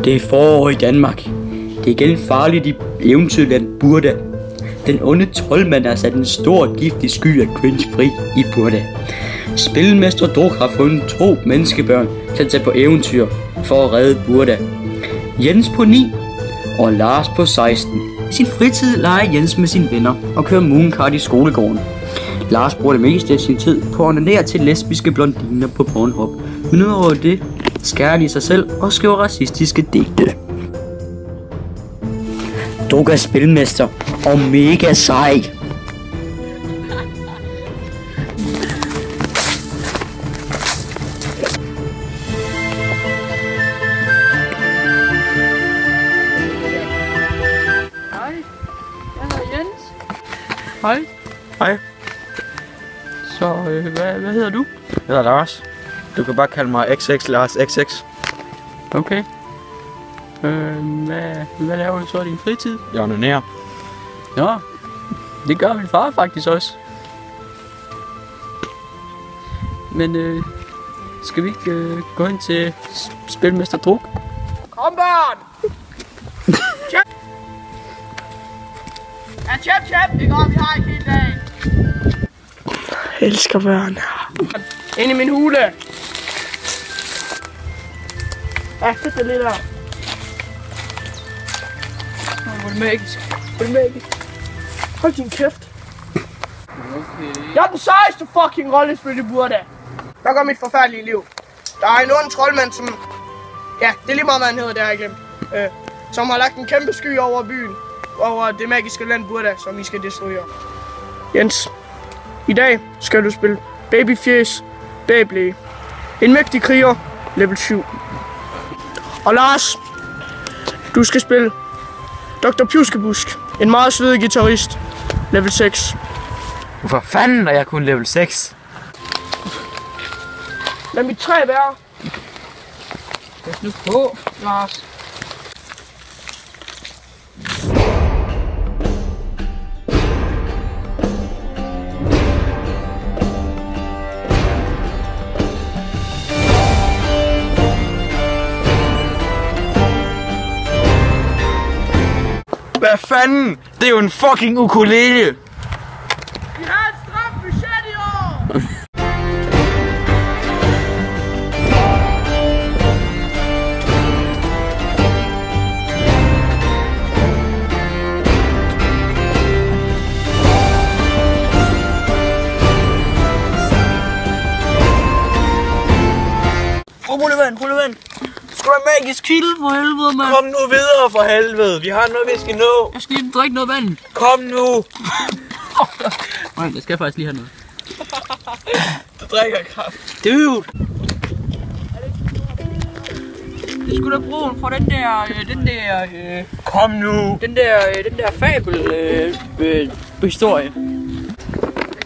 Det er forår i Danmark. Det er igen farligt i eventyrland Burda. Den onde troldmand har sat en stor giftig sky af cringe fri i Burda. Spilmester Druk har fundet 2 menneskebørn til at tage på eventyr for at redde Burda. Jens på 9 og Lars på 16. I sin fritid leger Jens med sine venner og kører mooncart i skolegården. Lars bruger det meste af sin tid på at onanere til lesbiske blondiner på Pornhub. Men udover det skærer de sig selv og skriver racistiske digte. Druk er spilmester og mega sej. Hej, jeg hedder Jens. Hej. Hej. Så hvad hedder du? Jeg hedder Lars. Du kan bare kalde mig XX Lars XX. Okay. Hvad laver du så i din fritid? Jeg onanerer. Ja, det gør min far faktisk også. Men skal vi ikke gå ind til spilmester Druk? Kom børn! Tjep! Ja, tjep! Det går, vi har ikke hele dagen. Jeg elsker børn. Ind i min hule. Ja, sæt det lidt der. Hvor er det magisk. Hold din kæft. Jeg er den sejeste fucking rollespil i Burda. Der går mit forfærdelige liv. Der er en ond troldmand, som... Ja, det er lige meget, hvad han hedder, det har jeg glemt. Som har lagt en kæmpe sky over byen. Over det magiske land Burda, som I skal destruere. Jens, i dag skal du spille Babyfjes Beyblade. En mægtig kriger, level 7. Og Lars, du skal spille Dr. Pjuskebusk, en meget svedig guitarist, level 6. Hvorfor fanden er jeg kun level 6? Lad mit træ være. Pas nu på, Lars. Hvad fanden? Det er jo en fucking ukulele! Vi har et stramt budget i år! Rullevand. Skal du have magisk kilde for helvede, mand? Kom nu videre for helvede. Vi har noget, vi skal nå. Jeg skal lige drikke noget vand. Kom nu. Nej, jeg skal faktisk lige have noget. Du drikker kraft. Dude! Det skulle da bruge for den der... Kom nu. Den der fabel-historie. Jeg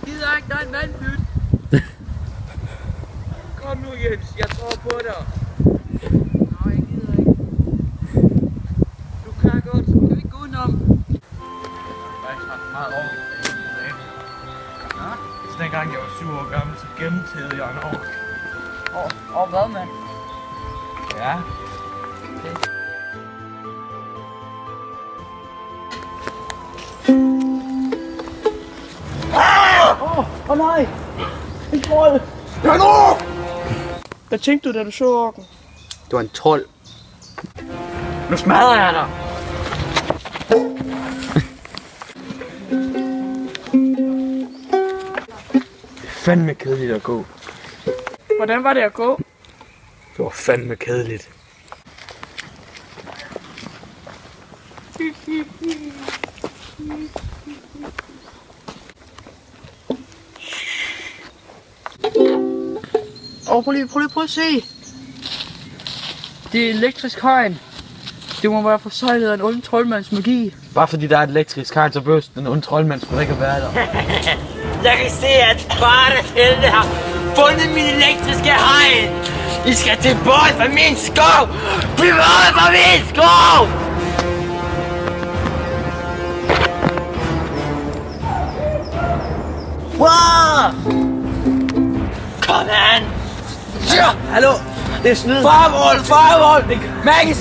gider ikke, der er en vandpyt. Kom nu, Jens. Jeg tror på dig. Nej, jeg gider ikke. Du kan godt. Kan vi ikke gå udenom? Jeg har meget over. Så dengang jeg var 7 år gammel, så gennemtædede jeg en år. Og hvad, mand? Ja. Åh nej! En trold! Ja nu! Hvad tænkte du, da du så orken? Du er en trold. Nu smadrer jeg dig. Det er fandme kedeligt at gå. Hvordan var det at gå? Det var fandme kedeligt. Prøv at se. Det er elektrisk hegn. Det må være forsejlet af en ond troldmands magi. Bare fordi der er et elektrisk hegn, så behøver den onde troldmand skulle ikke være der. Jeg kan se, at Bartehelte har fundet min elektriske hegn. I skal tilbage fra min skov. Tilbage fra min skov! Wow! Kom an! Ja, hallo! Det er snyd. Farmål! Magisk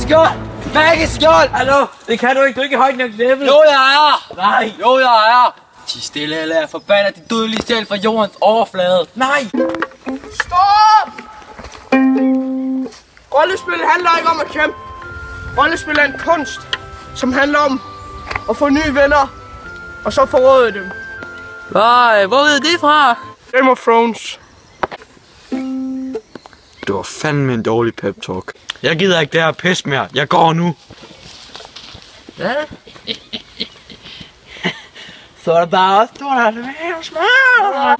skjold! Hallo, det kan du ikke. Du er ikke højt nok level. Jo, jeg er! Nej. Jo, jeg er! Ti stille, eller jeg forbander de dødelige selv fra jordens overflade. Nej. Stop! Rollespil handler ikke om at kæmpe. Rollespil er en kunst, som handler om at få nye venner, og så forråde dem. Nej, hvor ved det fra? Game of Thrones. Det var fandme en dårlig pep talk. Jeg gider ikke det her pis mere. Jeg går nu. Hvad? Så er der bare også, du har det med smør.